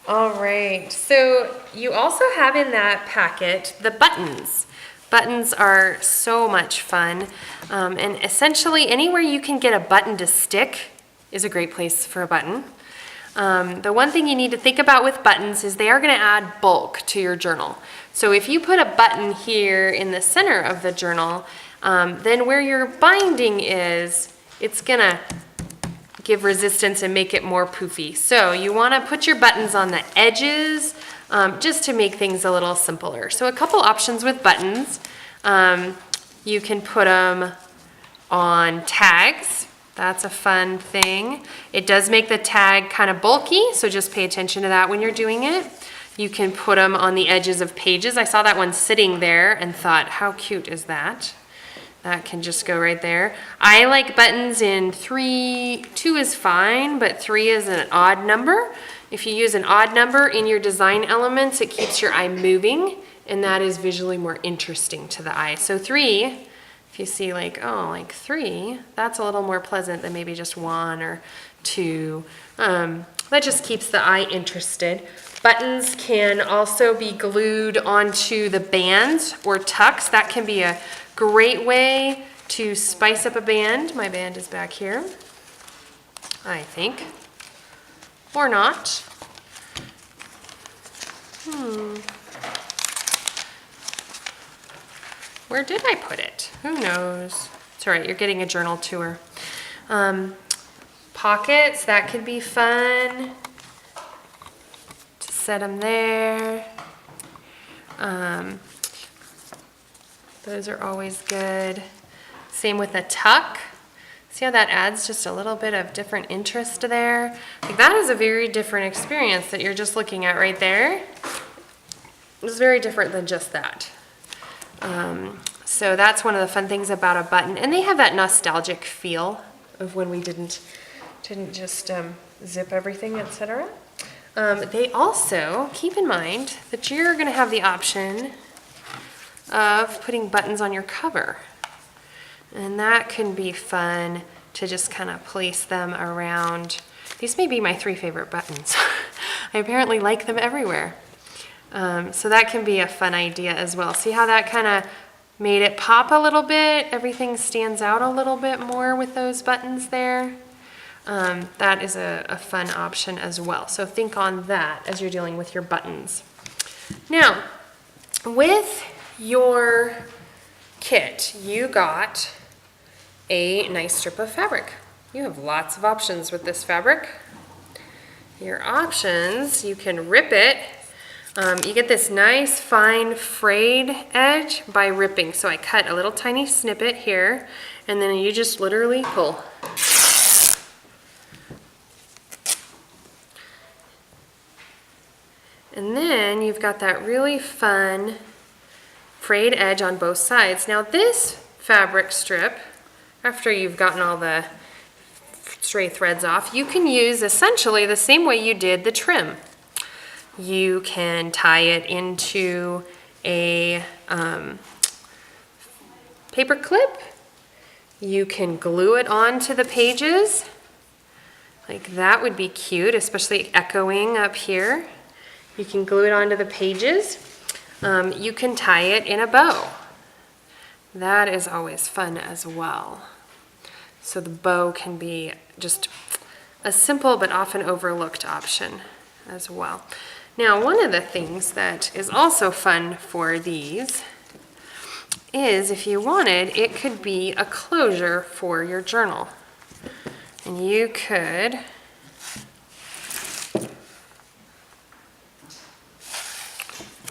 All right, so you also have in that packet the buttons. Buttons are so much fun, and essentially anywhere you can get a button to stick is a great place for a button. The one thing you need to think about with buttons is they are going to add bulk to your journal. So if you put a button here in the center of the journal, then where your binding is, it's going to give resistance and make it more poofy. So you want to put your buttons on the edges just to make things a little simpler. So a couple options with buttons. You can put them on tags. That's a fun thing. It does make the tag kind of bulky, so just pay attention to that when you're doing it. You can put them on the edges of pages. I saw that one sitting there and thought, how cute is that? That can just go right there. I like buttons in 3, 2 is fine, but 3 is an odd number. If you use an odd number in your design elements, it keeps your eye moving, and that is visually more interesting to the eye. So 3, if you see like 3, that's a little more pleasant than maybe just 1 or 2. That just keeps the eye interested. Buttons can also be glued onto the bands or tucks. That can be a great way to spice up a band. My band is back here, I think, or not. Where did I put it? Who knows? It's all right, you're getting a journal tour. Pockets, that could be fun. Just set them there. Those are always good. Same with a tuck. See how that adds just a little bit of different interest there? Like that is a very different experience that you're just looking at right there. It's very different than just that. So that's one of the fun things about a button. And they have that nostalgic feel of when we didn't just zip everything, etc. They also, keep in mind that you're going to have the option of putting buttons on your cover. And that can be fun to just kind of place them around. These may be my 3 favorite buttons. I apparently like them everywhere. So that can be a fun idea as well. See how that kind of made it pop a little bit? Everything stands out a little bit more with those buttons there. That is a fun option as well. So think on that as you're dealing with your buttons. Now, with your kit, you got a nice strip of fabric. You have lots of options with this fabric. Your options, you can rip it. You get this nice fine frayed edge by ripping. So I cut a little tiny snippet here, and then you just literally pull. And then you've got that really fun frayed edge on both sides. Now this fabric strip, after you've gotten all the stray threads off, you can use essentially the same way you did the trim. You can tie it into a paper clip. You can glue it onto the pages. Like that would be cute, especially echoing up here. You can glue it onto the pages. You can tie it in a bow. That is always fun as well. So the bow can be just a simple but often overlooked option as well. Now, one of the things that is also fun for these is if you wanted, it could be a closure for your journal. And you could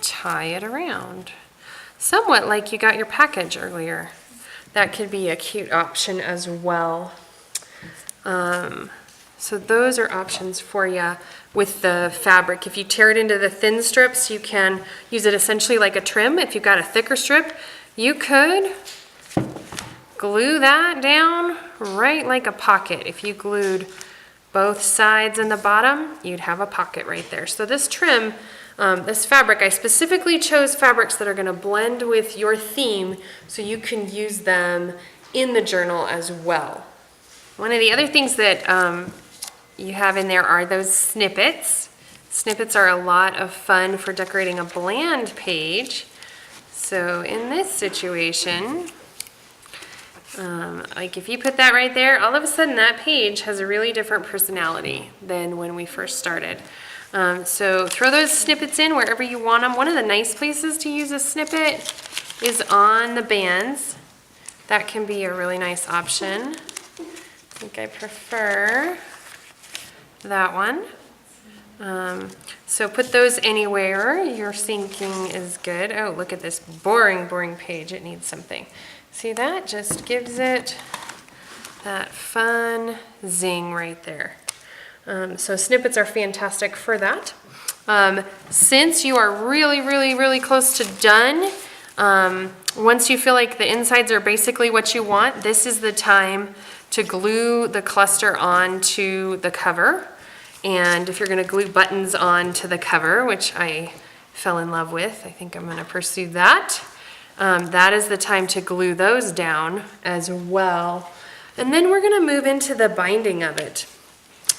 tie it around, somewhat like you got your package earlier. That could be a cute option as well. So those are options for you with the fabric. If you tear it into the thin strips, you can use it essentially like a trim. If you've got a thicker strip, you could glue that down right like a pocket. If you glued both sides and the bottom, you'd have a pocket right there. So this trim, this fabric, I specifically chose fabrics that are going to blend with your theme so you can use them in the journal as well. One of the other things that you have in there are those snippets. Snippets are a lot of fun for decorating a bland page. So in this situation, like if you put that right there, all of a sudden that page has a really different personality than when we first started. So throw those snippets in wherever you want them. One of the nice places to use a snippet is on the bands. That can be a really nice option. I think I prefer that one. So put those anywhere you're thinking is good. Oh, look at this boring page. It needs something. See that? Just gives it that fun zing right there. So snippets are fantastic for that. Since you are really close to done, once you feel like the insides are basically what you want, this is the time to glue the cluster onto the cover. And if you're going to glue buttons onto the cover, which I fell in love with, I think I'm going to pursue that. That is the time to glue those down as well. And then we're going to move into the binding of it.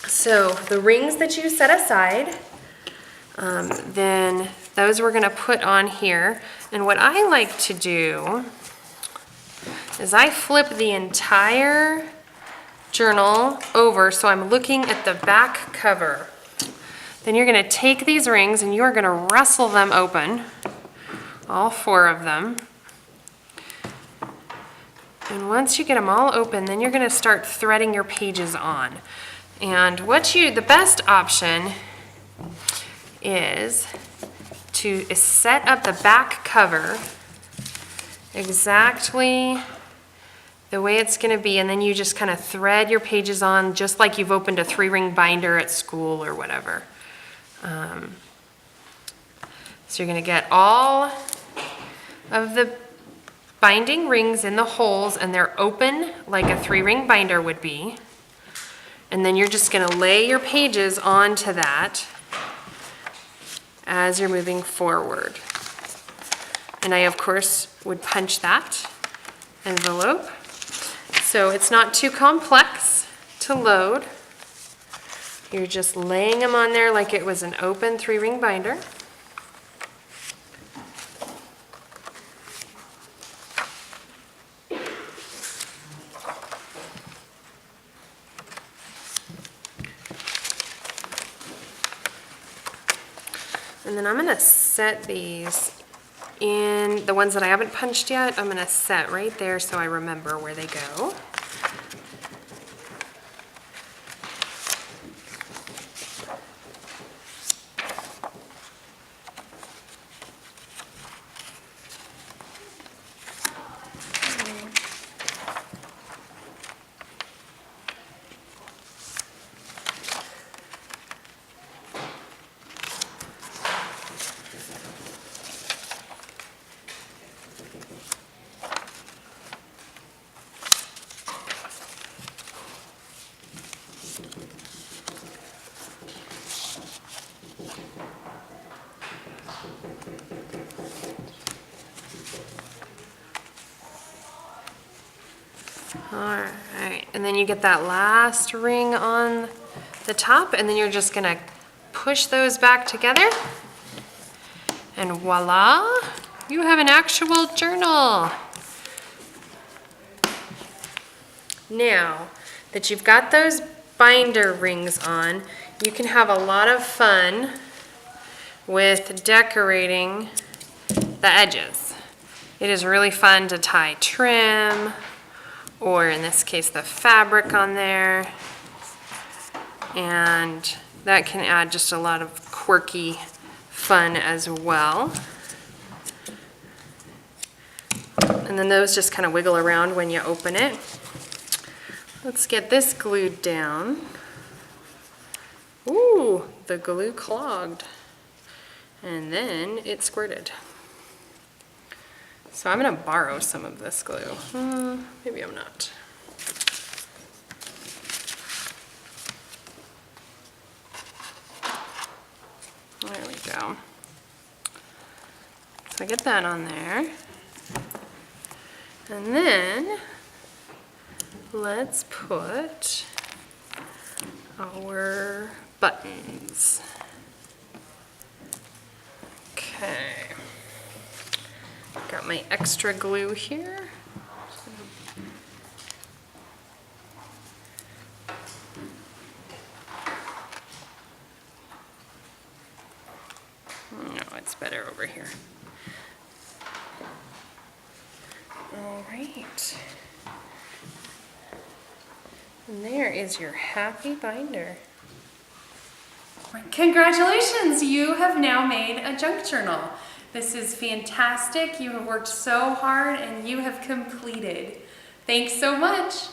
So the rings that you set aside, then those we're going to put on here. And what I like to do is I flip the entire journal over so I'm looking at the back cover. Then you're going to take these rings and you're going to wrestle them open, all 4 of them. And once you get them all open, then you're going to start threading your pages on. And the best option is to set up the back cover exactly the way it's going to be, and then you just kind of thread your pages on just like you've opened a 3-ring binder at school or whatever. So you're going to get all of the binding rings in the holes, and they're open like a 3-ring binder would be. And then you're just going to lay your pages onto that as you're moving forward. And I, of course, would punch that envelope. So it's not too complex to load. You're just laying them on there like it was an open 3-ring binder. And then I'm going to set these in, the ones that I haven't punched yet, I'm going to set right there so I remember where they go. Alright, and then you get that last ring on the top, and then you're just going to push those back together, and voila, you have an actual journal. Now that you've got those binder rings on, you can have a lot of fun with decorating the edges. It is really fun to tie trim, or in this case the fabric on there, and that can add just a lot of quirky fun as well. And then those just kind of wiggle around when you open it. Let's get this glued down. Ooh, the glue clogged. And then it squirted. So I'm going to borrow some of this glue. Maybe I'm not. There we go. So I get that on there. And then let's put our buttons. Okay. Got my extra glue here. No, it's better over here. All right. And there is your happy binder. Congratulations, you have now made a junk journal. This is fantastic. You have worked so hard and you have completed. Thanks so much.